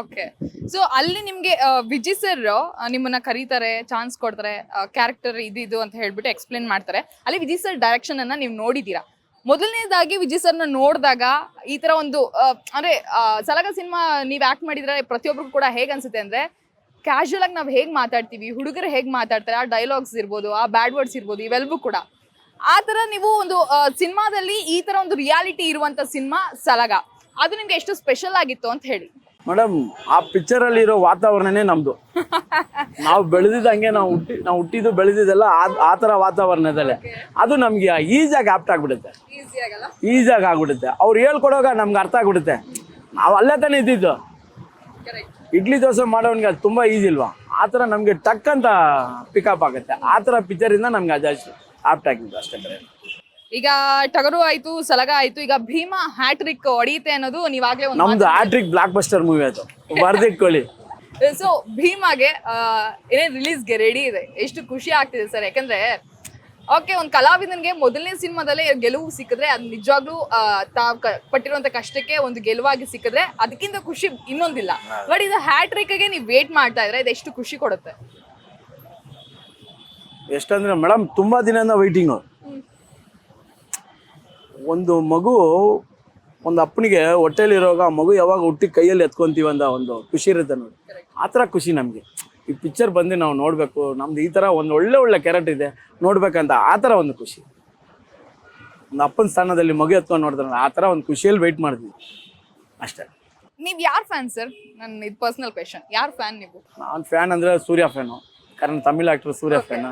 Okay. So ಅಲ್ಲಿ ನಿಮ್ಗೆ Vijay sir ನಿಮ್ಮನ್ನ ಕರೀತಾರೆ, ಚಾನ್ಸ್ ಕೊಡ್ತಾರೆ, ಕ್ಯಾರೆಕ್ಟರ್ ಇದು ಅಂತ ಹೇಳ್ಬಿಟ್ಟು ಎಕ್ಸ್ಪ್ಲೇನ್ ಮಾಡ್ತಾರೆ. ಅಲ್ಲಿ ವಿಜಯ್ ಸರ್ ಡೈರೆಕ್ಷನ್ ಅನ್ನ ನೀವು ನೋಡಿದೀರಾ. ಮೊದಲನೇದಾಗಿ ವಿಜಯ್ ಸರ್ನ ನೋಡಿದಾಗ ಈ ತರ ಒಂದು ಅಂದ್ರೆ ಸಲಗ ಸಿನಿಮಾ ನೀವ್ ಆಕ್ಟ್ ಮಾಡಿದ್ರೆ ಪ್ರತಿಯೊಬ್ರಿಗೂ ಕೂಡ ಹೇಗ್ ಅನ್ಸುತ್ತೆ ಅಂದ್ರೆ ಕ್ಯಾಶುಯಲ್ ಆಗಿ ನಾವ್ ಹೇಗ್ ಮಾತಾಡ್ತೀವಿ, ಹುಡುಗರು ಹೇಗ್ ಮಾತಾಡ್ತಾರೆ, ಆ ಡೈಲಾಗ್ಸ್ ಇರ್ಬೋದು, ಆ ಬ್ಯಾಡ್ ವರ್ಡ್ಸ್ ಇರ್ಬೋದು, ಇವೆಲ್ಲವೂ ಕೂಡ ಆ ತರ ನೀವು ಒಂದು ಸಿನಿಮಾದಲ್ಲಿ ಈ ತರ ಒಂದು ರಿಯಾಲಿಟಿ ಇರುವಂತ ಸಿನಿಮಾ ಸಲಗ, ಅದು ನಿಮ್ಗೆ ಎಷ್ಟು ಸ್ಪೆಷಲ್ ಆಗಿತ್ತು ಅಂತ ಹೇಳಿ. ಮೇಡಮ್, ಆ ಪಿಕ್ಚರ್ ಅಲ್ಲಿ ಇರೋ ವಾತಾವರಣನೇ ನಮ್ದು. ನಾವು ಬೆಳೆದಿದ್ದಂಗೆ ನಾವು ಹುಟ್ಟಿದ್ದು ಬೆಳೆದಿದ್ದೆಲ್ಲ ಆ ತರ ವಾತಾವರಣದಲ್ಲೇ. ಅದು ನಮ್ಗೆ ಈಸಿಯಾಗಿ ಆಪ್ಟ್ ಆಗ್ಬಿಡುತ್ತೆ, ಈಸಿಯಾಗಿ ಆಗ್ಬಿಡುತ್ತೆ. ಅವ್ರು ಹೇಳ್ಕೊಡೋವಾಗ ನಮ್ಗೆ ಅರ್ಥ ಆಗ್ಬಿಡುತ್ತೆ. ನಾವು ಅಲ್ಲೇ ತಾನೇ ಇದ್ದಿದ್ದು. ಇಡ್ಲಿ ದೋಸೆ ಮಾಡೋನ್ಗೆ ಅದು ತುಂಬಾ ಈಸಿ ಇಲ್ವಾ? ಆ ಥರ ನಮಗೆ ಟಕ್ ಅಂತ ಪಿಕಪ್ ಆಗುತ್ತೆ. ಆ ಥರ ಪಿಕ್ಚರಿಂದ ನಮ್ಗೆ ಅದು ಆಪ್ಟ್ ಆಗಿದ್ದು ಅಷ್ಟೇ. ಈಗ ಟಗರು ಆಯ್ತು, ಸಲಗ ಆಯ್ತು, ಈಗ ಭೀಮಾ ಹ್ಯಾಟ್ರಿಕ್ ಹೊಡೆಯುತ್ತೆ ಅನ್ನೋದು ನೀವಾಗ್ಲೇ ನಮ್ದು ಹ್ಯಾಟ್ರಿಕ್ ಬ್ಲಾಕ್ ಬಸ್ಟರ್ ಮೂವಿ ಅದು, ಬರ್ದಿಟ್ಕೊಳ್ಳಿ. ಸೊ ಭೀಮಾಗೆ ಏನೇನ್ ರಿಲೀಸ್ಗೆ ರೆಡಿ ಇದೆ, ಎಷ್ಟು ಖುಷಿ ಆಗ್ತಿದೆ ಸರ್. ಯಾಕಂದ್ರೆ ಓಕೆ, ಒಂದು ಕಲಾವಿದನ್ಗೆ ಮೊದಲನೇ ಸಿನಿಮಾದಲ್ಲೇ ಗೆಲುವು ಸಿಕ್ಕಿದ್ರೆ ಅದು ನಿಜವಾಗ್ಲೂ ತಾವ್ ಪಟ್ಟಿರುವಂತ ಕಷ್ಟಕ್ಕೆ ಒಂದು ಗೆಲುವಾಗಿ ಸಿಕ್ಕಿದ್ರೆ ಅದಕ್ಕಿಂತ ಖುಷಿ ಇನ್ನೊಂದಿಲ್ಲ. ಬಟ್ ಇದು ಹ್ಯಾಟ್ರಿಕ್ಗೆ ನೀವು ವೇಟ್ ಮಾಡ್ತಾ ಇದ್ರೆ ಇದು ಎಷ್ಟು ಖುಷಿ ಕೊಡುತ್ತೆ? ಎಷ್ಟಂದ್ರೆ ಮೇಡಮ್, ತುಂಬಾ ದಿನದಿಂದ ವೈಟಿಂಗು. ಒಂದು ಮಗು, ಒಂದು ಅಪ್ಪನಿಗೆ ಹೊಟ್ಟೆಲಿರೋವಾಗ ಆ ಮಗು ಯಾವಾಗ ಹುಟ್ಟಿ ಕೈಯಲ್ಲಿ ಎತ್ಕೊಂತೀವಿ ಅಂತ ಒಂದು ಖುಷಿ ಇರುತ್ತೆ ನೋಡಿ. ಆ ಥರ ಖುಷಿ ನಮಗೆ. ಈ ಪಿಕ್ಚರ್ ಬಂದು ನಾವು ನೋಡಬೇಕು, ನಮ್ದು ಈ ಥರ ಒಂದು ಒಳ್ಳೆ ಕ್ಯಾರೆಕ್ಟರ್ ಇದೆ ನೋಡ್ಬೇಕಂತ ಆ ಥರ ಒಂದು ಖುಷಿ. ಒಂದು ಅಪ್ಪನ ಸ್ಥಾನದಲ್ಲಿ ಮಗು ಎತ್ಕೊಂಡು ನೋಡಿದ್ರೆ ಆ ಥರ ಒಂದು ಖುಷಿಯಲ್ಲಿ ವೆಯ್ಟ್ ಮಾಡ್ತೀವಿ ಅಷ್ಟೇ. ನೀವು ಯಾರ್ ಫ್ಯಾನ್ ಸರ್? ನನ್ನ ಇದು ಪರ್ಸನಲ್ ಕ್ವೆಶನ್, ಯಾರ್ ಫ್ಯಾನ್ ನೀವು? ನಾನು ಫ್ಯಾನ್ ಅಂದರೆ ಸೂರ್ಯ ಫ್ಯಾನು, ಕಾರಣ ತಮಿಳ್ ಆಕ್ಟರ್ ಸೂರ್ಯ ಫ್ಯಾನ್.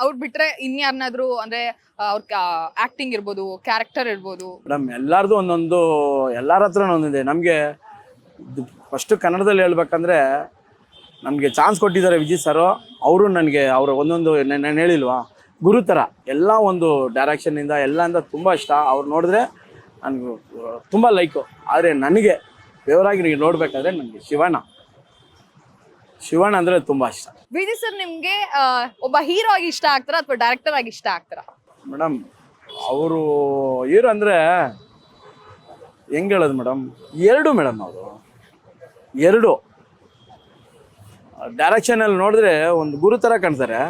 ಅವ್ರು ಬಿಟ್ರೆ ಇನ್ಯಾರನ್ನಾದ್ರೂ ಅಂದ್ರೆ ಅವ್ರ ಆಕ್ಟಿಂಗ್ ಇರ್ಬೋದು, ಕ್ಯಾರೆಕ್ಟರ್ ಇರ್ಬೋದು? ಮೇಡಮ್, ಎಲ್ಲಾರ್ದು ಒಂದೊಂದು, ಎಲ್ಲರ ಹತ್ರ ಒಂದಿದೆ. ನಮಗೆ ಫಸ್ಟ್ ಕನ್ನಡದಲ್ಲಿ ಹೇಳ್ಬೇಕಂದ್ರೆ ನಮಗೆ ಚಾನ್ಸ್ ಕೊಟ್ಟಿದ್ದಾರೆ ವಿಜಯ್ ಸರು. ಅವರು ನನಗೆ ಅವರ ಒಂದೊಂದು ನಾನು ಹೇಳಿಲ್ವಾ ಗುರು ಥರ, ಎಲ್ಲ ಒಂದು ಡೈರೆಕ್ಷನ್ನಿಂದ ಎಲ್ಲ ಅಂತ ತುಂಬ ಇಷ್ಟ. ಅವ್ರು ನೋಡಿದ್ರೆ ನನಗೆ ತುಂಬ ಲೈಕು. ಆದರೆ ನನಗೆ ಫೇವರಾಗಿ ನೀವು ನೋಡಬೇಕಾದ್ರೆ ನನಗೆ ಶಿವಣ್ಣ ಅಂದರೆ ತುಂಬ ಇಷ್ಟ. ವಿಜಯ್ ಸರ್ ನಿಮ್ಗೆ ಒಬ್ಬ ಹೀರೋ ಆಗಿ ಇಷ್ಟ ಆಗ್ತಾರ ಅಥವಾ ಡೈರೆಕ್ಟರ್ ಆಗಿ ಇಷ್ಟ ಆಗ್ತಾರ? ಮೇಡಮ್, ಅವರು ಹೀರೋ ಅಂದರೆ ಹೆಂಗೆ ಹೇಳೋದು ಮೇಡಮ್, ಎರಡು ಮೇಡಮ್. ಅವರು ಎರಡು ಡೈರೆಕ್ಷನಲ್ಲಿ ನೋಡಿದ್ರೆ ಒಂದು ಗುರು ಥರ ಕಾಣ್ತಾರೆ,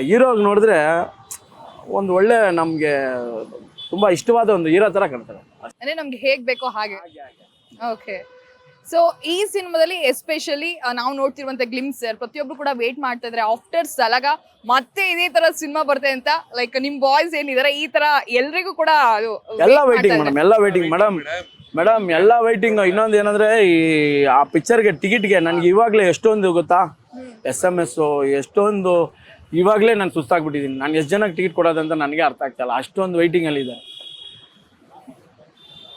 ಹೀರೋಗಿ ನೋಡಿದ್ರೆ ಒಂದು ಒಳ್ಳೆ ನಮಗೆ ತುಂಬ ಇಷ್ಟವಾದ ಒಂದು ಹೀರೋ ಥರ ಕಾಣ್ತಾರೆ. ಅಂದ್ರೆ ನಮ್ಗೆ ಹೇಗ್ ಬೇಕೋ ಹಾಗೆ. ಓಕೆ. ಸೊ ಈ ಸಿನಿಮಾದಲ್ಲಿ ಎಸ್ಪೆಷಲಿ ನಾವು ನೋಡ್ತಿರುವಂತ ಗ್ಲಿಮ್ಸ್ ಪ್ರತಿಯೊಬ್ರು ಕೂಡ ವೇಟ್ ಮಾಡ್ತಾ ಇದ್ರೆ ಆಫ್ಟರ್ ಸಲಗ ಮತ್ತೆ ಇದೇ ತರ ಸಿನಿಮಾ ಬರುತ್ತೆ ಅಂತ. ಲೈಕ್ ನಿಮ್ ಬಾಯ್ಸ್ ಏನಿದಾರೆ ಈ ತರ ಎಲ್ರಿಗೂ ಕೂಡ ಎಲ್ಲ ವೈಟಿಂಗ್ ಮೇಡಮ್, ಎಲ್ಲ ವೈಟಿಂಗ್ ಮೇಡಮ್, ಎಲ್ಲ ವೈಟಿಂಗ್. ಇನ್ನೊಂದು ಏನಂದ್ರೆ ಈ ಆ ಪಿಕ್ಚರ್ಗೆ ಟಿಕೆಟ್ಗೆ ನನಗೆ ಇವಾಗಲೇ ಎಷ್ಟೊಂದು ಗೊತ್ತಾ, SMS ಎಷ್ಟೊಂದು, ಇವಾಗಲೇ ನಾನು ಸುಸ್ತಾಗ್ಬಿಟ್ಟಿದ್ದೀನಿ. ನಾನು ಎಷ್ಟು ಜನಕ್ಕೆ ಟಿಕೆಟ್ ಕೊಡೋದಂತ ನನಗೆ ಅರ್ಥ ಆಗ್ತಾಯಿಲ್ಲ, ಅಷ್ಟೊಂದು ವೈಟಿಂಗಲ್ಲಿದೆ.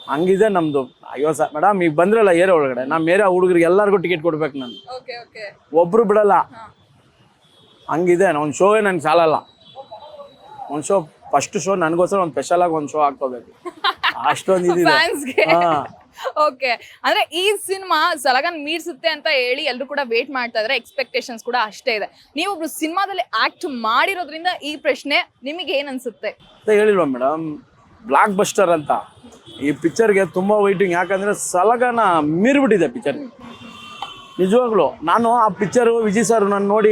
ಹಂಗಿದೆ ನಮ್ದು. ಅಯ್ಯೋ ಸರ್ ಮೇಡಮ್, ಈಗ ಬಂದ್ರಲ್ಲ ಏರಿಯಾ ಒಳಗಡೆ, ನಮ್ಮ ಏರಿಯಾ ಹುಡುಗರಿಗೆ ಎಲ್ಲರಿಗೂ ಟಿಕೆಟ್ ಕೊಡ್ಬೇಕು ನಾನು, ಒಬ್ರು ಬಿಡಲ್ಲ. ಹಂಗಿದೆ. ಒಂದು ಶೋಗೆ ನನಗೆ ಸಾಲಲ್ಲ. ಒಂದು ಶೋ, ಫಸ್ಟ್ ಶೋ ನನಗೋಸ್ಕರ ಒಂದು ಸ್ಪೆಷಲ್ ಆಗಿ ಒಂದು ಶೋ ಹಾಕೋಬೇಕು, ಅಷ್ಟೊಂದು ಇದಿದೆ. ಓಕೆ. ಅಂದ್ರೆ ಈ ಸಿನಿಮಾ ಸಲಗನ್ ಮೀರ್ಸುತ್ತೆ ಅಂತ ಹೇಳಿ ಎಲ್ಲರೂ ಕೂಡ ವೇಟ್ ಮಾಡ್ತಾ ಇದ್ರೆ, ಎಕ್ಸ್ಪೆಕ್ಟೇಷನ್ಸ್ ಕೂಡ ಅಷ್ಟೇ ಇದೆ. ನೀವೊಬ್ರು ಸಿನಿಮಾದಲ್ಲಿ ಆಕ್ಟ್ ಮಾಡಿರೋದ್ರಿಂದ ಈ ಪ್ರಶ್ನೆ ನಿಮಗೆ ಏನ್ ಅನ್ಸುತ್ತೆ? ಹೇಳಿಲ್ವಾ ಮೇಡಮ್, ಬ್ಲಾಕ್ ಬಸ್ಟರ್ ಅಂತ ಈ ಪಿಕ್ಚರ್ಗೆ ತುಂಬ ವೈಟಿಂಗ್. ಯಾಕಂದರೆ ಸಲಗನ ಮೀರ್ಬಿಟ್ಟಿದೆ ಪಿಕ್ಚರ್ ನಿಜವಾಗ್ಲೂ. ನಾನು ಆ ಪಿಕ್ಚರು ವಿಜಯ್ ಸರ್ ನಾನು ನೋಡಿ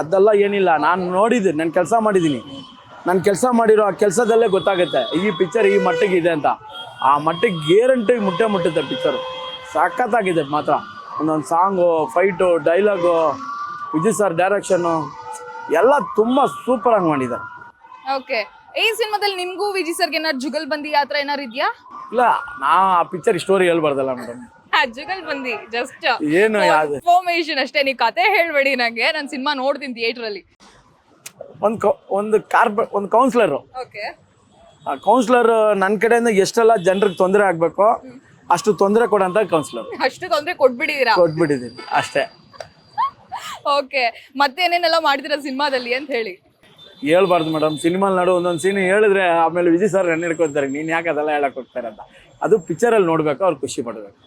ಅದೆಲ್ಲ ಏನಿಲ್ಲ, ನಾನು ನೋಡಿದ್ದೀನಿ, ನಾನು ಕೆಲಸ ಮಾಡಿದ್ದೀನಿ. ನಾನು ಕೆಲಸ ಮಾಡಿರೋ ಆ ಕೆಲಸದಲ್ಲೇ ಗೊತ್ತಾಗುತ್ತೆ ಈ ಪಿಕ್ಚರ್ ಈ ಮಟ್ಟಿಗೆ ಇದೆ ಅಂತ. ಆ ಮಟ್ಟಿಗೆ ಗ್ಯಾರಂಟಿಗೆ ಮುಟ್ಟುತ್ತೆ ಪಿಕ್ಚರು. ಸಖತ್ತಾಗಿದೆ ಮಾತ್ರ. ಒಂದೊಂದು song, fight, dialogue, Vijay sir direction ಎಲ್ಲ ತುಂಬ ಸೂಪರಾಗಿ ಮಾಡಿದ್ದಾರೆ. ಓಕೆ. ಈ ಸಿನಿಮಾದಲ್ಲಿ ನಿಮ್ಗೂ ವಿಜಯ್ ಸರ್ಗೆ ಏನಾರು ಜುಗಲ್ ಬಂದಿ ಆ ಥರ ಏನಾರು ಇದೆಯಾ? ಇಲ್ಲ, ನಾ ಆ ಪಿಕ್ಚರ್ ಸ್ಟೋರಿ ಹೇಳ್ಬಾರ್ದಲ್ಲ ಮೇಡಮ್. ಜುಗಲ್ ಬಂದಿ ಜಸ್ಟ್ ಏನು ಇನ್ಫಾರ್ಮೇಶನ್ ಅಷ್ಟೇ, ನೀವು ಕತೆ ಹೇಳ್ಬೇಡಿ ನಂಗೆ. ನಾನು ಸಿನಿಮಾ ನೋಡ್ತೀನಿ ಥಿಯೇಟರ್ ಅಲ್ಲಿ. ಒಂದು ಕೌನ್ಸಿಲರು, ಆ ಕೌನ್ಸಿಲರ್ ನನ್ನ ಕಡೆಯಿಂದ ಎಷ್ಟೆಲ್ಲ ಜನರಿಗೆ ತೊಂದರೆ ಆಗ್ಬೇಕು ಅಷ್ಟು ತೊಂದರೆ ಕೊಡಂತ ಕೌನ್ಸಿಲರ್. ಅಷ್ಟು ತೊಂದರೆ ಕೊಟ್ಬಿಟ್ಟಿದ್ದೀನಿ ಅಷ್ಟೇ. ಓಕೆ. ಮತ್ತೆ ಏನೇನೆಲ್ಲ ಮಾಡಿದಿರ ಸಿನಿಮಾದಲ್ಲಿ ಅಂತ ಹೇಳಿ ಹೇಳ್ಬಾರ್ದು ಮೇಡಮ್. ಸಿನಿಮಾಲ್ ನಡು ಒಂದೊಂದು ಸೀನ್ ಹೇಳಿದ್ರೆ ಆಮೇಲೆ ವಿಜಯ್ ಸರ್ ನನ್ನ ಹಿಡ್ಕೊತಾರೆ, ನೀನು ಯಾಕೆ ಅದೆಲ್ಲ ಹೇಳಕ್ ಹೋಗ್ತಾರೆ ಅಂತ. ಅದು ಪಿಕ್ಚರಲ್ಲಿ ನೋಡ್ಬೇಕು, ಅವ್ರು ಖುಷಿ ಪಡಬೇಕು.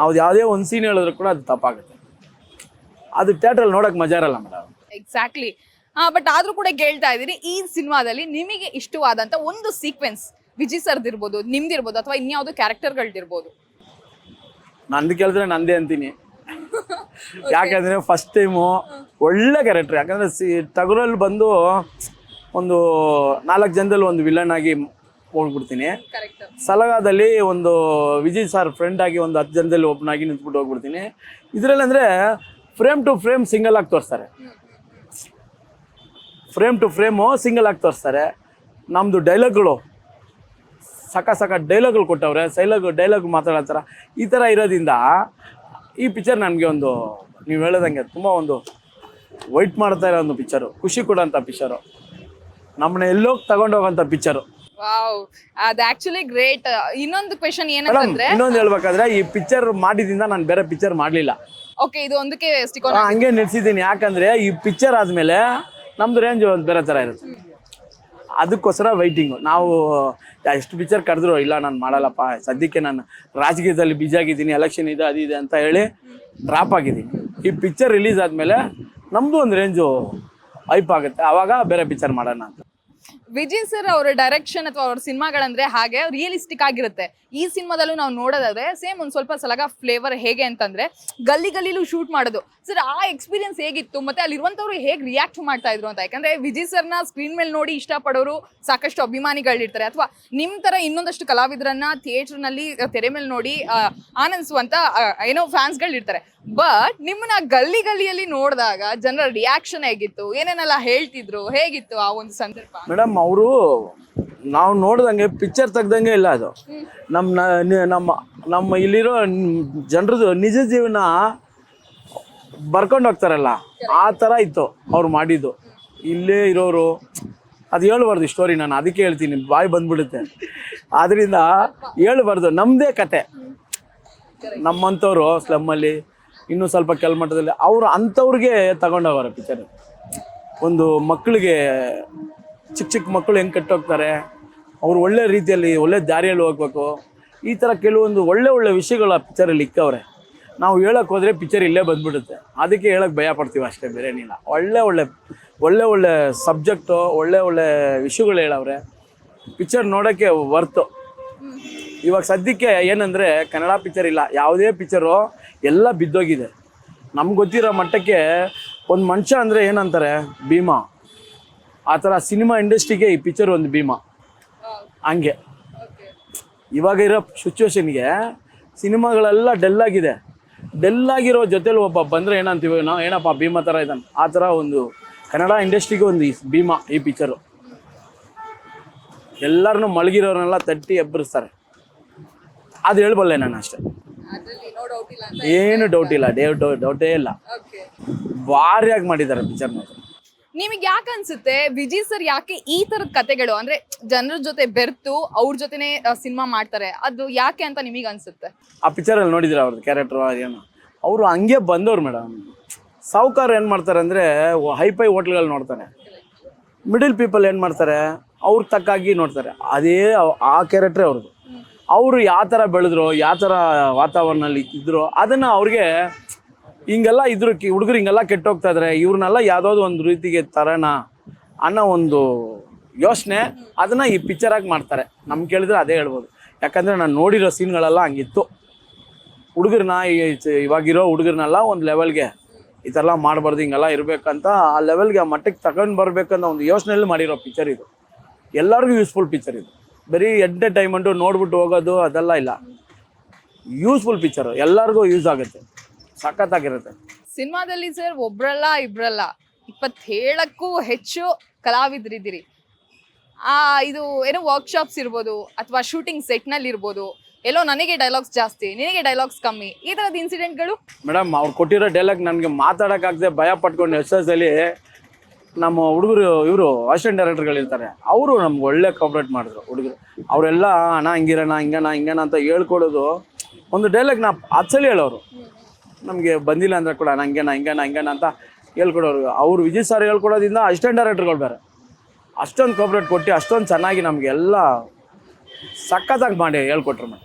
ಅವ್ರು ಯಾವುದೇ ಒಂದು ಸೀನ್ ಹೇಳಿದ್ರು ಕೂಡ ಅದು ತಪ್ಪಾಗುತ್ತೆ. ಅದು ಥಿಯೇಟ್ರಲ್ಲಿ ನೋಡಕ್ ಮಜಾ ಇರಲ್ಲ ಮೇಡಮ್. ಎಕ್ಸಾಕ್ಟ್ಲಿ. ಬಟ್ ಆದ್ರೂ ಕೂಡ ಕೇಳ್ತಾ ಇದ್ದೀನಿ, ಈ ಸಿನಿಮಾದಲ್ಲಿ ನಿಮಗೆ ಇಷ್ಟವಾದಂತ ಒಂದು ಸೀಕ್ವೆನ್ಸ್, ವಿಜಯ್ ಸರ್ದಿರ್ಬೋದು, ನಿಮ್ದಿರ್ಬೋದು, ಅಥವಾ ಇನ್ಯಾವುದೋ ಕ್ಯಾರೆಕ್ಟರ್ಗಳ್ದಿರ್ಬೋದು? ನಂದು ಕೇಳಿದ್ರೆ ನಂದೇ ಅಂತೀನಿ. ಯಾಕಂದರೆ ಫಸ್ಟ್ ಟೈಮು ಒಳ್ಳೆ ಕ್ಯಾರೆಕ್ಟ್ರ್. ಯಾಕಂದರೆ ಟಗರಲ್ಲಿ ಬಂದು ಒಂದು 4 ಜನದಲ್ಲಿ ಒಂದು ವಿಲನ್ ಆಗಿ ಹೋಗ್ಬಿಡ್ತೀನಿ. ಸಲಗಾದಲ್ಲಿ ಒಂದು ವಿಜಯ್ ಸರ್ ಫ್ರೆಂಡ್ ಆಗಿ ಒಂದು 10 ಜನದಲ್ಲಿ ಒಬ್ಬನಾಗಿ ನಿಂತ್ಬಿಟ್ಟು ಹೋಗ್ಬಿಡ್ತೀನಿ. ಇದರಲ್ಲಿ ಅಂದರೆ ಫ್ರೇಮ್ ಟು ಫ್ರೇಮ್ ಸಿಂಗಲ್ ಆಗಿ ತೋರಿಸ್ತಾರೆ. ಫ್ರೇಮ್ ಟು ಫ್ರೇಮು ಸಿಂಗಲ್ ಆಗಿ ತೋರಿಸ್ತಾರೆ. ನಮ್ಮದು ಡೈಲಾಗ್ಗಳು ಸಕ ಡೈಲಾಗ್ಗಳು ಕೊಟ್ಟವ್ರೆ. ಡೈಲಾಗ್ ಮಾತಾಡೋ ಈ ಥರ ಇರೋದ್ರಿಂದ ಈ ಪಿಕ್ಚರ್ ನನಗೆ ಒಂದು, ನೀವು ಹೇಳೋದಂಗೆ ತುಂಬ ಒಂದು ವೈಟ್ ಮಾಡ್ತಾ ಇರೋ ಒಂದು ಪಿಕ್ಚರು, ಖುಷಿ ಕೊಡೋಂಥ ಪಿಕ್ಚರು, ನಮ್ಮನ್ನ ಎಲ್ಲೋ ತಗೊಂಡೋಗೋಂಥ ಪಿಕ್ಚರು. ವಾವ್, ಅದು ಆಕ್ಚುಲಿ ಗ್ರೇಟ್. ಇನ್ನೊಂದು ಕ್ವೆಶ್ಚನ್ ಏನಂತಂದ್ರೆ, ಇನ್ನೊಂದು ಹೇಳ್ಬೇಕಾದ್ರೆ ಈ ಪಿಕ್ಚರ್ ಮಾಡಿದಿಂದ ನಾನು ಬೇರೆ ಪಿಕ್ಚರ್ ಮಾಡಲಿಲ್ಲ. ಓಕೆ, ಇದು ಒಂದಕ್ಕೆ ಸ್ಟಿಕ್ ಆನ್ ಹಂಗೆ ನಿಲ್ಸಿದ್ದೀನಿ. ಯಾಕಂದರೆ ಈ ಪಿಕ್ಚರ್ ಆದಮೇಲೆ ನಮ್ಮದು ರೇಂಜ್ ಒಂದು ಬೇರೆ ಥರ ಇರುತ್ತೆ. ಅದಕ್ಕೋಸ್ಕರ ವೈಟಿಂಗು. ನಾವು ಎಷ್ಟು ಪಿಕ್ಚರ್ ಕರೆದ್ರು ಇಲ್ಲ ನಾನು ಮಾಡಲ್ಲಪ್ಪ, ಸದ್ಯಕ್ಕೆ ನಾನು ರಾಜಕೀಯದಲ್ಲಿ ಬಿಜಿ ಆಗಿದ್ದೀನಿ, ಎಲೆಕ್ಷನ್ ಇದೆ ಅದು ಇದೆ ಅಂತ ಹೇಳಿ ಡ್ರಾಪ್ ಆಗಿದ್ದೀನಿ. ಈ ಪಿಕ್ಚರ್ ರಿಲೀಸ್ ಆದಮೇಲೆ ನಮ್ಮದು ಒಂದು ರೇಂಜು ಹೈಪ್ ಆಗುತ್ತೆ, ಆವಾಗ ಬೇರೆ ಪಿಕ್ಚರ್ ಮಾಡೋಣ ಅಂತ. ವಿಜಯ್ ಸರ್ ಅವರ ಡೈರೆಕ್ಷನ್ ಅಥವಾ ಅವ್ರ ಸಿನಿಮಾಗಳಂದ್ರೆ ಹಾಗೆ ರಿಯಲಿಸ್ಟಿಕ್ ಆಗಿರುತ್ತೆ. ಈ ಸಿನಿಮಾದಲ್ಲೂ ನಾವು ನೋಡೋದಾದ್ರೆ ಸೇಮ್ ಒಂದು ಸ್ವಲ್ಪ ಸಲಗ ಫ್ಲೇವರ್ ಹೇಗೆ ಅಂತಂದ್ರೆ ಗಲ್ಲಿಲೂ ಶೂಟ್ ಮಾಡೋದು. ಸರ್, ಆ ಎಕ್ಸ್ಪೀರಿಯನ್ಸ್ ಹೇಗಿತ್ತು ಮತ್ತೆ ಅಲ್ಲಿರುವಂಥವ್ರು ಹೇಗೆ ರಿಯಾಕ್ಟ್ ಮಾಡ್ತಾ ಇದ್ರು ಅಂತ? ಯಾಕಂದ್ರೆ ವಿಜಯ್ ಸರ್ನ ಸ್ಕ್ರೀನ್ ಮೇಲೆ ನೋಡಿ ಇಷ್ಟಪಡೋರು ಸಾಕಷ್ಟು ಅಭಿಮಾನಿಗಳಿರ್ತಾರೆ, ಅಥವಾ ನಿಮ್ಮ ತರ ಇನ್ನೊಂದಷ್ಟು ಕಲಾವಿದರನ್ನ ಥಿಯೇಟರ್ನಲ್ಲಿ ತೆರೆ ಮೇಲೆ ನೋಡಿ ಆನಂದಿಸುವಂತ ಏನೋ ಫ್ಯಾನ್ಸ್ಗಳಿರ್ತಾರೆ. ಬಟ್ ನಿಮ್ಮನ್ನ ಗಲ್ಲಿಯಲ್ಲಿ ನೋಡಿದಾಗ ಜನರ ರಿಯಾಕ್ಷನ್ ಹೇಗಿತ್ತು, ಏನೇನೆಲ್ಲ ಹೇಳ್ತಿದ್ರು, ಹೇಗಿತ್ತು ಆ ಒಂದು ಸಂದರ್ಭ? ಮೇಡಮ್, ಅವರು ನಾವು ನೋಡ್ದಂಗೆ ಪಿಕ್ಚರ್ ತೆಗ್ದಂಗೆ ಇಲ್ಲ ಅದು. ನಮ್ಮ ಇಲ್ಲಿರೋ ಜನರದು ನಿಜ ಜೀವನ ಬರ್ಕೊಂಡು ಹೋಗ್ತಾರಲ್ಲ, ಆ ಥರ ಇತ್ತು ಅವ್ರು ಮಾಡಿದ್ದು. ಇಲ್ಲೇ ಇರೋರು ಅದು ಹೇಳ್ಬಾರ್ದು ಸ್ಟೋರಿ, ನಾನು ಅದಕ್ಕೆ ಹೇಳ್ತೀನಿ, ಬಾಯಿ ಬಂದ್ಬಿಡುತ್ತೆ. ಆದ್ದರಿಂದ ಹೇಳ್ಬಾರ್ದು, ನಮ್ಮದೇ ಕತೆ. ನಮ್ಮಂಥವ್ರು ಸ್ಲಮ್ಮಲ್ಲಿ ಇನ್ನೂ ಸ್ವಲ್ಪ ಕೆಳಮಟ್ಟದಲ್ಲಿ ಅವರು ಅಂಥವ್ರಿಗೆ ತಗೊಂಡೋಗಾರೆ ಪಿಕ್ಚರ್. ಒಂದು ಮಕ್ಕಳಿಗೆ ಚಿಕ್ಕ ಮಕ್ಕಳು ಹೆಂಗೆ ಕಟ್ಟೋಗ್ತಾರೆ, ಅವ್ರು ಒಳ್ಳೆ ರೀತಿಯಲ್ಲಿ ಒಳ್ಳೆ ದಾರಿಯಲ್ಲಿ ಹೋಗ್ಬೇಕು, ಈ ಥರ ಕೆಲವೊಂದು ಒಳ್ಳೆ ವಿಷಯಗಳು ಆ ಪಿಕ್ಚರಲ್ಲಿ ಇಕ್ಕವ್ರೆ. ನಾವು ಹೇಳೋಕ್ಕೆ ಹೋದರೆ ಪಿಕ್ಚರ್ ಇಲ್ಲೇ ಬಂದ್ಬಿಡುತ್ತೆ, ಅದಕ್ಕೆ ಹೇಳೋಕ್ಕೆ ಭಯ ಪಡ್ತೀವಿ ಅಷ್ಟೇ, ಬೇರೇನಿಲ್ಲ. ಒಳ್ಳೆ ಸಬ್ಜೆಕ್ಟು, ಒಳ್ಳೆ ವಿಷಯಗಳು ಹೇಳವ್ರೆ. ಪಿಕ್ಚರ್ ನೋಡೋಕ್ಕೆ ವರ್ತು. ಇವಾಗ ಸದ್ಯಕ್ಕೆ ಏನಂದರೆ ಕನ್ನಡ ಪಿಕ್ಚರ್ ಇಲ್ಲ, ಯಾವುದೇ ಪಿಕ್ಚರು ಎಲ್ಲ ಬಿದ್ದೋಗಿದೆ. ನಮ್ಗೆ ಗೊತ್ತಿರೋ ಮಟ್ಟಕ್ಕೆ ಒಂದು ಮನುಷ್ಯ ಅಂದರೆ ಏನಂತಾರೆ, ಭೀಮಾ. ಆ ಥರ ಸಿನಿಮಾ ಇಂಡಸ್ಟ್ರಿಗೆ ಈ ಪಿಕ್ಚರ್ ಒಂದು ಭೀಮಾ. ಹಂಗೆ ಇವಾಗ ಇರೋ ಸಿಚುವೇಶನ್ಗೆ ಸಿನಿಮಾಗಳೆಲ್ಲ ಡೆಲ್ಲಾಗಿರೋ ಜೊತೆಲಿ ಒಬ್ಬ ಬಂದರೆ ಏನಂತೀವಿ ನಾವು, ಏನಪ್ಪ ಭೀಮಾ ಥರ ಇದ್ದಾನೆ. ಆ ಥರ ಒಂದು ಕನ್ನಡ ಇಂಡಸ್ಟ್ರಿಗೆ ಒಂದು ಭೀಮಾ ಈ ಪಿಕ್ಚರು. ಎಲ್ಲರನ್ನೂ ಮಲಗಿರೋರನ್ನೆಲ್ಲ ತಟ್ಟಿ ಎಬ್ಬರಿಸ್ತಾರೆ. ಅದು ಹೇಳ್ಬಲ್ಲೆ ನಾನು ಅಷ್ಟೇ, ಏನು ಡೌಟ್ ಇಲ್ಲ, ಡೌಟೇ ಇಲ್ಲ. ಭಾರಿಯಾಗಿ ಮಾಡಿದ್ದಾರೆ ಪಿಕ್ಚರ್ನ. ನಿಮಗೆ ಯಾಕೆ ಅನ್ಸುತ್ತೆ ವಿಜಯ್ ಸರ್ ಯಾಕೆ ಈ ತರದ ಕತೆಗಳು ಅಂದ್ರೆ ಜನರ ಜೊತೆ ಬೆರ್ತು ಅವ್ರ ಜೊತೆನೆ ಸಿನಿಮಾ ಮಾಡ್ತಾರೆ, ಅದು ಯಾಕೆ ಅಂತ ನಿಮಗೆ ಅನ್ಸುತ್ತೆ? ಆ ಪಿಕ್ಚರಲ್ಲಿ ನೋಡಿದ್ರೆ ಅವ್ರದ್ದು ಕ್ಯಾರೆಕ್ಟರ್ ಏನು, ಅವರು ಹಂಗೆ ಬಂದವ್ರು ಮೇಡಮ್. ಸಾವುಕಾರ ಏನು ಮಾಡ್ತಾರೆ ಅಂದರೆ ಹೈಫೈ ಹೋಟ್ಲ್ಗಳು ನೋಡ್ತಾನೆ, ಮಿಡಿಲ್ ಪೀಪಲ್ ಏನು ಮಾಡ್ತಾರೆ ಅವ್ರ ತಕ್ಕಾಗಿ ನೋಡ್ತಾರೆ. ಅದೇ ಆ ಕ್ಯಾರೆಕ್ಟ್ರೇ ಅವ್ರದ್ದು. ಅವರು ಯಾವ ಥರ ಬೆಳೆದ್ರು, ಯಾವ ಥರ ವಾತಾವರಣದಲ್ಲಿ ಇದ್ರು, ಅದನ್ನು ಅವ್ರಿಗೆ ಹಿಂಗೆಲ್ಲ ಇದ್ರು ಹುಡುಗರು ಹಿಂಗೆಲ್ಲ ಕೆಟ್ಟೋಗ್ತಾ ಇದ್ದಾರೆ, ಇವ್ರನ್ನೆಲ್ಲ ಯಾವುದಾದ್ರು ಒಂದು ರೀತಿಗೆ ತರೋಣ ಅನ್ನೋ ಒಂದು ಯೋಚನೆ, ಅದನ್ನು ಈ ಪಿಕ್ಚರಾಗಿ ಮಾಡ್ತಾರೆ. ನಮ್ಗೆ ಕೇಳಿದ್ರೆ ಅದೇ ಹೇಳ್ಬೋದು. ಯಾಕಂದರೆ ನಾನು ನೋಡಿರೋ ಸೀನ್ಗಳೆಲ್ಲ ಹಂಗಿತ್ತು. ಹುಡುಗರನ್ನ ಇವಾಗಿರೋ ಹುಡುಗರನ್ನೆಲ್ಲ ಒಂದು ಲೆವೆಲ್ಗೆ ಈ ಥರ ಮಾಡಬಾರ್ದು, ಹಿಂಗೆಲ್ಲ ಇರಬೇಕಂತ ಆ ಲೆವೆಲ್ಗೆ ಆ ಮಟ್ಟಕ್ಕೆ ತಗೊಂಡು ಬರಬೇಕಂತ ಒಂದು ಯೋಚನೆಯಲ್ಲಿ ಮಾಡಿರೋ ಪಿಕ್ಚರ್ ಇದು. ಎಲ್ಲರಿಗೂ ಯೂಸ್ಫುಲ್ ಪಿಕ್ಚರ್ ಇದು. ಬರೀ ಎಂಟರ್ಟೈನ್ಮೆಂಟು ನೋಡ್ಬಿಟ್ಟು ಹೋಗೋದು ಅದೆಲ್ಲ ಇಲ್ಲ, ಯೂಸ್ಫುಲ್ ಪಿಕ್ಚರು, ಎಲ್ಲರಿಗೂ ಯೂಸ್ ಆಗುತ್ತೆ, ಸಖತ್ತಾಗಿರುತ್ತೆ. ಸಿನಿಮಾದಲ್ಲಿ ಸರ್ ಒಬ್ರಲ್ಲ ಇಬ್ರಲ್ಲ 27ಕ್ಕೂ ಹೆಚ್ಚು ಕಲಾವಿದರಿದ್ದೀರಿ. ಇದು ಏನೋ ವರ್ಕ್ಶಾಪ್ಸ್ ಇರ್ಬೋದು ಅಥವಾ ಶೂಟಿಂಗ್ ಸೆಟ್ನಲ್ಲಿ ಇರ್ಬೋದು, ಎಲ್ಲೋ ನನಗೆ ಡೈಲಾಗ್ಸ್ ಜಾಸ್ತಿ, ನಿನಗೆ ಡೈಲಾಗ್ಸ್ ಕಮ್ಮಿ, ಈ ಥರದ ಇನ್ಸಿಡೆಂಟ್ಗಳು? ಮೇಡಮ್, ಅವ್ರು ಕೊಟ್ಟಿರೋ ಡೈಲಾಗ್ ನನಗೆ ಮಾತಾಡೋಕ್ಕಾಗದೆ ಭಯ ಪಟ್ಕೊಂಡು ಎಷ್ಟಲ್ಲಿ ನಮ್ಮ ಹುಡುಗರು ಇವರು ಅಸಿಸ್ಟೆಂಟ್ ಡೈರೆಕ್ಟರ್ಗಳಿರ್ತಾರೆ, ಅವರು ನಮ್ಗೆ ಒಳ್ಳೆ ಕೋಆಪ್ರೇಟ್ ಮಾಡಿದ್ರು ಹುಡುಗರು. ಅವರೆಲ್ಲ ಅಣ್ಣ ಹಿಂಗಿರೋಣ ಹಿಂಗಣ ಅಂತ ಹೇಳ್ಕೊಡೋದು. ಒಂದು ಡೈಲಾಗ್ ನಾ ಅಚ್ಚಲಿ ಹೇಳೋರು, ನಮಗೆ ಬಂದಿಲ್ಲ ಅಂದರೆ ಕೂಡ ಹಿಂಗಣ ಅಂತ ಹೇಳ್ಕೊಡೋರು. ಅವರು ವಿಜಯ್ ಸರ್ ಹೇಳ್ಕೊಡೋದ್ರಿಂದ ಅಸಿಸ್ಟೆಂಟ್ ಡೈರೆಕ್ಟರ್ಗಳು ಬೇರೆ ಅಷ್ಟೊಂದು ಕೋಆಪ್ರೇಟ್ ಕೊಟ್ಟು ಅಷ್ಟೊಂದು ಚೆನ್ನಾಗಿ ನಮಗೆಲ್ಲ ಸಖತ್ತಾಗಿ ಮಾಡಿ ಹೇಳ್ಕೊಟ್ರು ಮೇಡಮ್.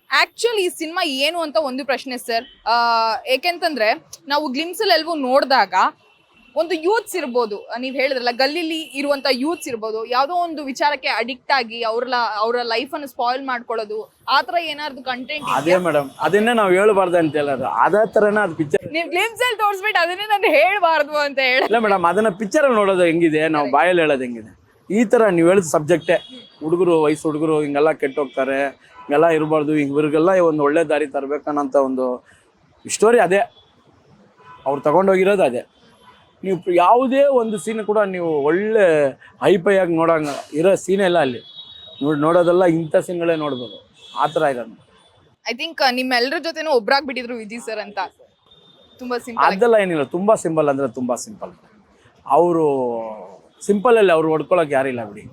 ಆಕ್ಚುಲಿ ಈ ಸಿನಿಮಾ ಏನು ಅಂತ ಒಂದು ಪ್ರಶ್ನೆ ಸರ್. ಏಕೆಂತಂದ್ರೆ ನಾವು ಗ್ಲಿಮ್ಸಲ್ಲಿ ಎಲ್ವೂ ನೋಡಿದಾಗ ಒಂದು ಯೂತ್ಸ್ ಇರ್ಬೋದು, ನೀವ್ ಹೇಳಿದ್ರಲ್ಲ ಗಲ್ಲಿಲಿ ಇರುವಂತ ಯೂತ್ಸ್ ಇರ್ಬೋದು, ಯಾವ್ದೋ ಒಂದು ವಿಚಾರಕ್ಕೆ ಅಡಿಕ್ಟ್ ಆಗಿ ಅವರ ಲೈಫ್ ಅನ್ನು ಸ್ಪಾಯಿಲ್ ಮಾಡ್ಕೊಳ್ಳೋದು, ಆತರ ಏನಾದ್ರು ಕಂಟೆಂಟ್ ಅದೇ ಮೇಡಮ್, ಅದನ್ನೇ ನಾವು ಹೇಳ್ಬಾರ್ದು ಅಂತ ಹೇಳೋದು. ಅದೇ ಥರನೇ ಅದು ಪಿಕ್ಚರ್. ನೀವ್ ಗ್ಲಿಮ್ಸ್ ಅಲ್ಲಿ ತೋರಿಸ್ಬಿಟ್ಟು ಅದನ್ನೇ ನಾನು ಹೇಳ್ಬಾರ್ದು ಅಂತ ಹೇಳಿ. ಇಲ್ಲ ಮೇಡಮ್, ಅದನ್ನ ಪಿಕ್ಚರಲ್ಲಿ ನೋಡೋದು ಹೆಂಗಿದೆ, ನಾವು ಬಾಯಲ್ಲಿ ಹೇಳೋದು ಹೆಂಗಿದೆ. ಈ ಥರ ನೀವು ಹೇಳಿದ ಸಬ್ಜೆಕ್ಟೇ, ವಯಸ್ಸು ಹುಡುಗರು ಹಿಂಗೆಲ್ಲ ಕೆಟ್ಟೋಗ್ತಾರೆ, ಹಿಂಗೆಲ್ಲ ಇರಬಾರ್ದು, ಇವ್ರಿಗೆಲ್ಲ ಒಂದು ಒಳ್ಳೆ ದಾರಿ ತರಬೇಕನ್ನೋಂಥ ಒಂದು ಸ್ಟೋರಿ ಅದೇ, ಅವ್ರು ತಗೊಂಡೋಗಿರೋದು ಅದೇ. ನೀವು ಯಾವುದೇ ಒಂದು ಸೀನ್ ಕೂಡ ನೀವು ಒಳ್ಳೆ ಹೈಫೈಯಾಗಿ ನೋಡೋಂಗ ಇರೋ ಸೀನೇ ಇಲ್ಲ ಅಲ್ಲಿ. ನೋಡೋದೆಲ್ಲ ಇಂಥ ಸೀನ್ಗಳೇ ನೋಡ್ಬೋದು, ಆ ಥರ ಇರೋದು. ಐ ಥಿಂಕ್ ನಿಮ್ಮೆಲ್ಲರ ಜೊತೆನೂ ಒಬ್ರಾಗ್ಬಿಟ್ಟಿದ್ರು ವಿಜಯ್ ಸರ್ ಅಂತ. ತುಂಬಾ ಸಿಂಪಲ್. ಅದೆಲ್ಲ ಏನಿಲ್ಲ, ತುಂಬ ಸಿಂಪಲ್ ಅಂದರೆ ತುಂಬ ಸಿಂಪಲ್. ಅವರು ಸಿಂಪಲಲ್ಲಿ ಅವ್ರು ಹೊಡ್ಕೊಳಕ್ಕೆ ಯಾರಿಲ್ಲ ಬಿಡಿ,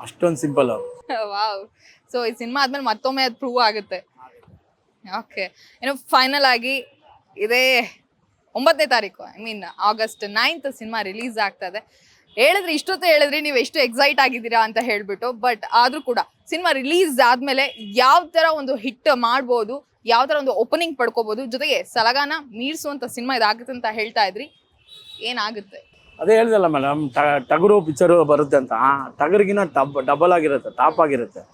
ಅಷ್ಟೊಂದು ಸಿಂಪಲ್ ಅವರು. ವಾವ್. ಸೊ ಈ ಸಿನಿಮಾ ಆದ್ಮೇಲೆ ಮತ್ತೊಮ್ಮೆ ಅದು ಪ್ರೂವ್ ಆಗುತ್ತೆ. ಓಕೆ, ಏನೋ ಫೈನಲ್ ಆಗಿ ಇದೇ 9ನೇ ತಾರೀಕು, I mean August 9th cinema release ಆಗ್ತಾ ಇದೆ. ಇಷ್ಟೊತ್ತು ಹೇಳಿದ್ರಿ ನೀವು ಎಷ್ಟು ಎಕ್ಸೈಟ್ ಆಗಿದ್ದೀರಾ ಅಂತ ಹೇಳ್ಬಿಟ್ಟು. ಬಟ್ ಆದ್ರೂ ಕೂಡ ಸಿನಿಮಾ ರಿಲೀಸ್ ಆದ್ಮೇಲೆ ಯಾವ ತರ ಒಂದು ಹಿಟ್ ಮಾಡ್ಬೋದು, ಯಾವ ತರ ಒಂದು ಓಪನಿಂಗ್ ಪಡ್ಕೋಬಹುದು, ಜೊತೆಗೆ ಸಲಗಾನ ಮೀರ್ಸುವಂತ ಸಿನಿಮಾ ಇದಾಗುತ್ತೆ ಅಂತ ಹೇಳ್ತಾ ಇದ್ರಿ, ಏನಾಗುತ್ತೆ? ಅದೇ ಹೇಳ್ದಲ್ಲ ಮೇಡಮ್, ಟಗರು ಪಿಕ್ಚರು ಬರುತ್ತೆ ಅಂತ. ಟಗರಿಗಿನ ಡಬಲ್ ಆಗಿರುತ್ತೆ, ಟಾಪ್ ಆಗಿರುತ್ತೆ,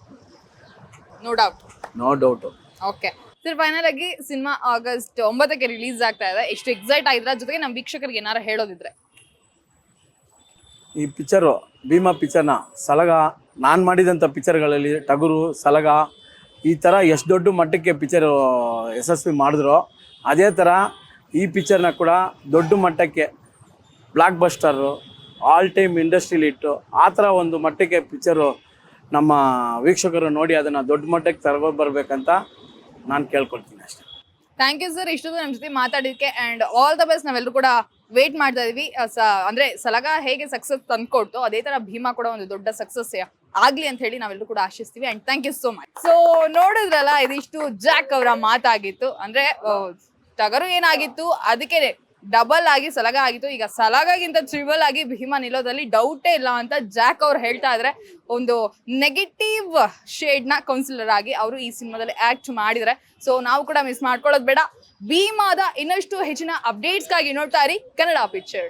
no doubt. No doubt. Okay sir, final ಆಗಿ ಸಿನಿಮಾ August 9ಕ್ಕೆ ರಿಲೀಸ್ ಆಗ್ತಾ ಇದೆ. ಎಷ್ಟು ಎಕ್ಸೈಟ್ ಆಗಿದ್ರ, ಜೊತೆಗೆ ನಮ್ಮ ವೀಕ್ಷಕರಿಗೆ ಏನಾರು ಹೇಳೋದಿದ್ರೆ? ಈ ಪಿಕ್ಚರು ಭೀಮಾ ಪಿಕ್ಚರ್ನ ಸಲಗ ನಾನು ಮಾಡಿದಂಥ ಪಿಕ್ಚರ್ಗಳಲ್ಲಿ ಟಗರು, ಸಲಗ ಈ ಥರ ಎಷ್ಟು ದೊಡ್ಡ ಮಟ್ಟಕ್ಕೆ ಪಿಕ್ಚರು ಯಶಸ್ವಿ ಮಾಡಿದ್ರು, ಅದೇ ಥರ ಈ ಪಿಕ್ಚರ್ನ ಕೂಡ ದೊಡ್ಡ ಮಟ್ಟಕ್ಕೆ ಬ್ಲಾಕ್ ಬಸ್ಟರು, ಆಲ್ ಟೈಮ್ ಇಂಡಸ್ಟ್ರಿಲಿ ಇಟ್ಟು ಆ ಥರ ಒಂದು ಮಟ್ಟಕ್ಕೆ ಪಿಕ್ಚರು ನಮ್ಮ ವೀಕ್ಷಕರು ನೋಡಿ ಅದನ್ನು ದೊಡ್ಡ ಮಟ್ಟಕ್ಕೆ ತಗೊಂಡ್ಬರ್ಬೇಕಂತ ನಾನು ಕೇಳ್ಕೊಳ್ತೀನಿ ಅಷ್ಟೇ. ಥ್ಯಾಂಕ್ ಯು ಸರ್, ಇಷ್ಟೊಂದು ನಮ್ಮ ಜೊತೆ ಮಾತಾಡಿದಕ್ಕೆ. And all the best. ನಾವೆಲ್ಲರೂ ಕೂಡ ವೇಟ್ ಮಾಡ್ತಾ ಇದೀವಿ. ಅಂದ್ರೆ ಸಲಗ ಹೇಗೆ ಸಕ್ಸಸ್ ತಂದ್ಕೊಡ್ತು, ಅದೇ ತರ ಭೀಮಾ ಕೂಡ ಒಂದು ದೊಡ್ಡ ಸಕ್ಸಸ್ ಆಗ್ಲಿ ಅಂತ ಹೇಳಿ ನಾವೆಲ್ಲರೂ ಕೂಡ ಆಶಿಸ್ತೀವಿ. And thank you so much. So ನೋಡಿದ್ರಲ್ಲ, ಇದಿಷ್ಟು ಜಾಕ್ ಅವರ ಮಾತಾಗಿತ್ತು. ಅಂದ್ರೆ ಟಗರು ಏನಾಗಿತ್ತು, ಅದಕ್ಕೆ ಡಬಲ್ ಆಗಿ ಸಲಗ ಆಗಿತ್ತು. ಈಗ ಸಲಗಗಿಂತ ಟ್ರಿಬಲ್ ಆಗಿ ಭೀಮಾ ನಿಲ್ಲೋದಲ್ಲಿ ಡೌಟೇ ಇಲ್ಲ ಅಂತ ಜಾಕ್ ಅವ್ರು ಹೇಳ್ತಾ ಇದ್ರೆ, ಒಂದು ನೆಗೆಟಿವ್ ಶೇಡ್ ನ ಕೌನ್ಸಿಲರ್ ಆಗಿ ಅವರು ಈ ಸಿನಿಮಾದಲ್ಲಿ ಆಕ್ಟ್ ಮಾಡಿದ್ರೆ. ಸೊ ನಾವು ಕೂಡ ಮಿಸ್ ಮಾಡ್ಕೊಳ್ಳೋದು ಬೇಡ. ಭೀಮಾದ ಇನ್ನಷ್ಟು ಹೆಚ್ಚಿನ ಅಪ್ಡೇಟ್ಸ್ಗಾಗಿ ನೋಡ್ತಾ ಇರಿ ಕನ್ನಡ ಪಿಕ್ಚರ್.